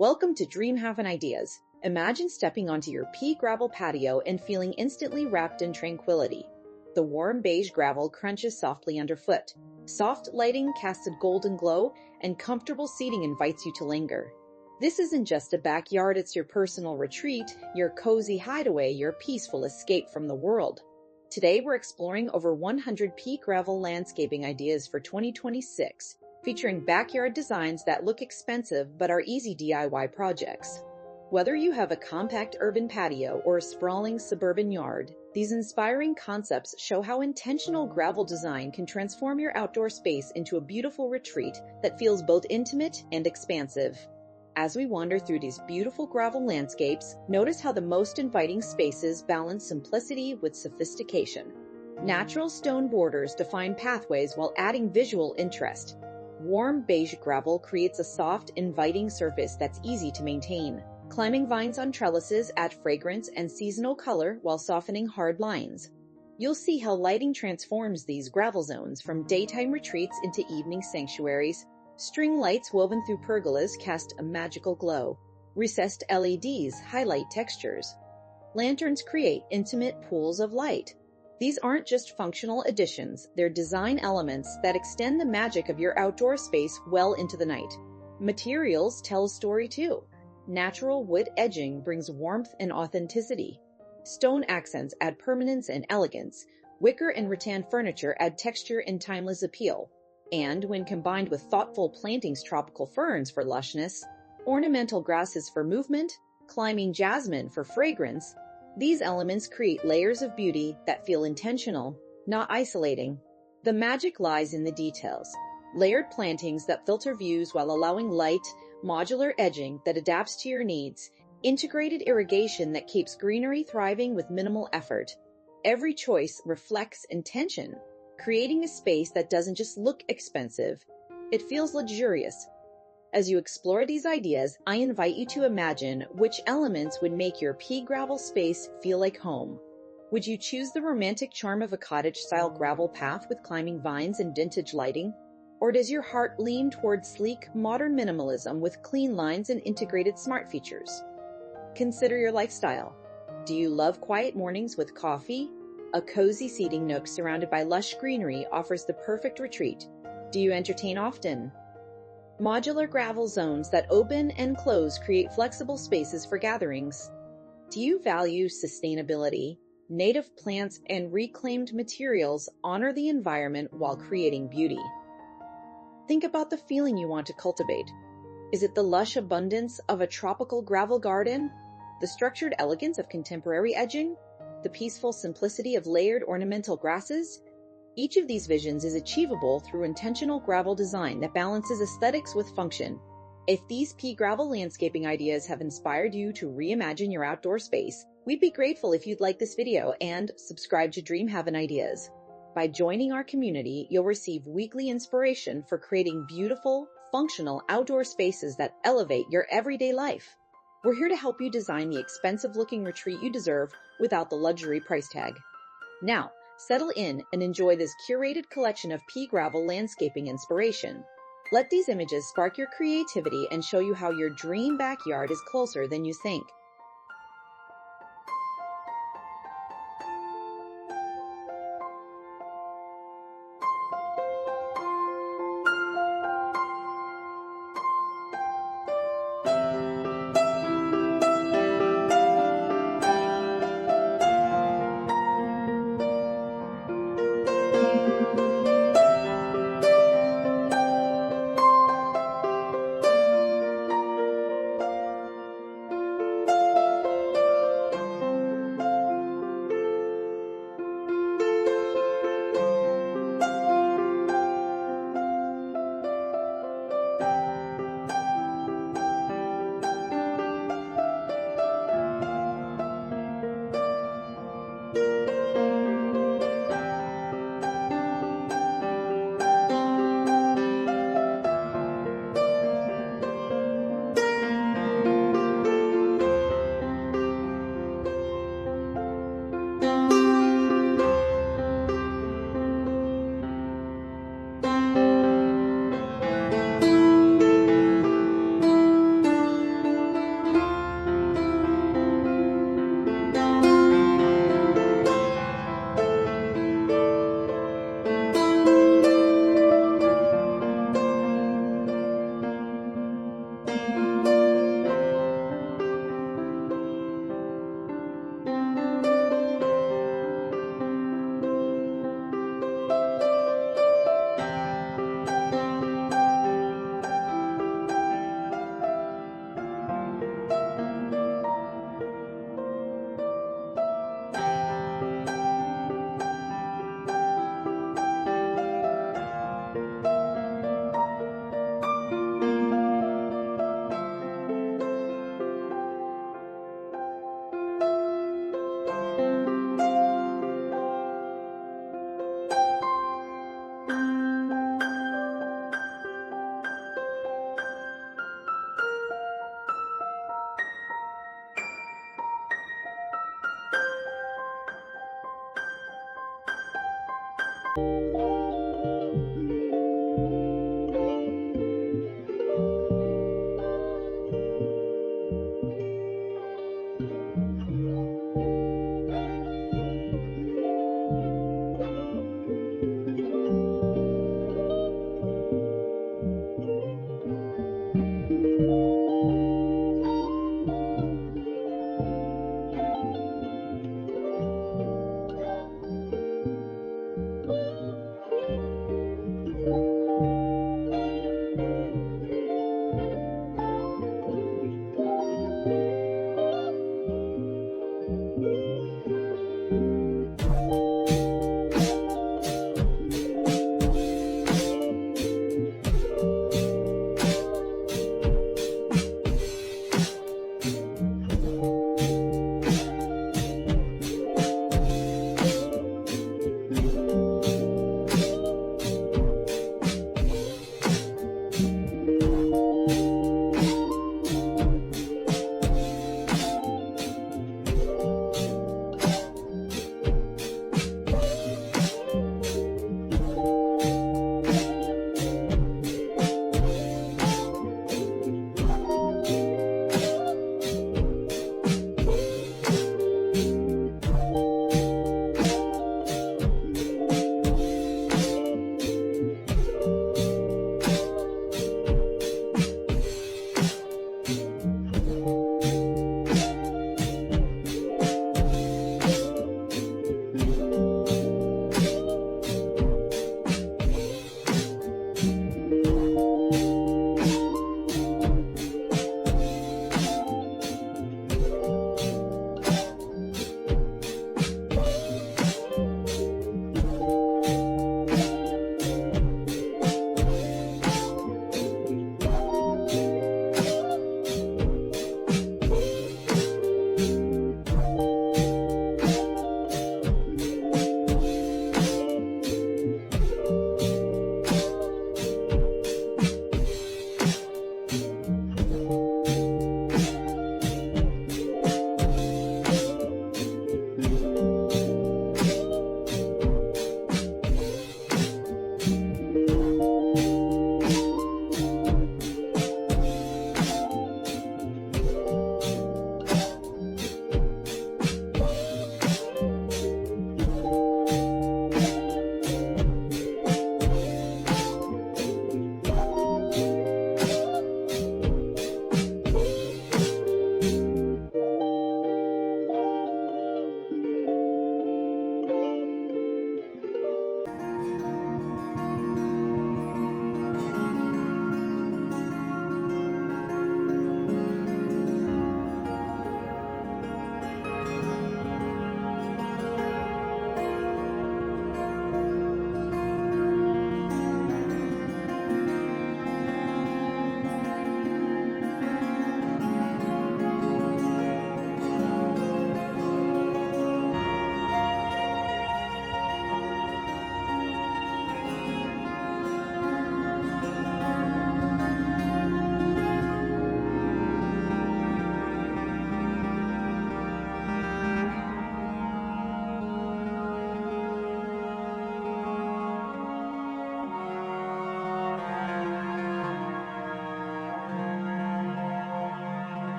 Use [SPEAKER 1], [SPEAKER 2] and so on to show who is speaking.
[SPEAKER 1] Welcome to DreamHaven Ideas. Imagine stepping onto your pea gravel patio and feeling instantly wrapped in tranquility. The warm beige gravel crunches softly underfoot. Soft lighting casts a golden glow, and comfortable seating invites you to linger. This isn't just a backyard, it's your personal retreat, your cozy hideaway, your peaceful escape from the world. Today we're exploring over 100 pea gravel landscaping ideas for 2026. Featuring backyard designs that look expensive but are easy DIY projects. Whether you have a compact urban patio or a sprawling suburban yard, these inspiring concepts show how intentional gravel design can transform your outdoor space into a beautiful retreat that feels both intimate and expansive. As we wander through these beautiful gravel landscapes, notice how the most inviting spaces balance simplicity with sophistication. Natural stone borders define pathways while adding visual interest. Warm beige gravel creates a soft, inviting surface that's easy to maintain. Climbing vines on trellises add fragrance and seasonal color while softening hard lines. You'll see how lighting transforms these gravel zones from daytime retreats into evening sanctuaries. String lights woven through pergolas cast a magical glow. Recessed LEDs highlight textures. Lanterns create intimate pools of light. These aren't just functional additions, they're design elements that extend the magic of your outdoor space well into the night. Materials tell a story too. Natural wood edging brings warmth and authenticity. Stone accents add permanence and elegance. Wicker and rattan furniture add texture and timeless appeal. And when combined with thoughtful plantings, tropical ferns for lushness, ornamental grasses for movement, climbing jasmine for fragrance, these elements create layers of beauty that feel intentional, not isolating. The magic lies in the details. Layered plantings that filter views while allowing light, modular edging that adapts to your needs, integrated irrigation that keeps greenery thriving with minimal effort. Every choice reflects intention, creating a space that doesn't just look expensive, it feels luxurious. As you explore these ideas, I invite you to imagine which elements would make your pea gravel space feel like home. Would you choose the romantic charm of a cottage-style gravel path with climbing vines and vintage lighting? Or does your heart lean toward sleek, modern minimalism with clean lines and integrated smart features? Consider your lifestyle. Do you love quiet mornings with coffee? A cozy seating nook surrounded by lush greenery offers the perfect retreat. Do you entertain often? Modular gravel zones that open and close create flexible spaces for gatherings. Do you value sustainability? Native plants and reclaimed materials honor the environment while creating beauty. Think about the feeling you want to cultivate. Is it the lush abundance of a tropical gravel garden? The structured elegance of contemporary edging? The peaceful simplicity of layered ornamental grasses? Each of these visions is achievable through intentional gravel design that balances aesthetics with function. If these pea gravel landscaping ideas have inspired you to reimagine your outdoor space, we'd be grateful if you'd like this video and subscribe to DreamHaven Ideas. By joining our community, you'll receive weekly inspiration for creating beautiful, functional outdoor spaces that elevate your everyday life. We're here to help you design the expensive-looking retreat you deserve without the luxury price tag. Now, settle in and enjoy this curated collection of pea gravel landscaping inspiration. Let these images spark your creativity and show you how your dream backyard is closer than you think.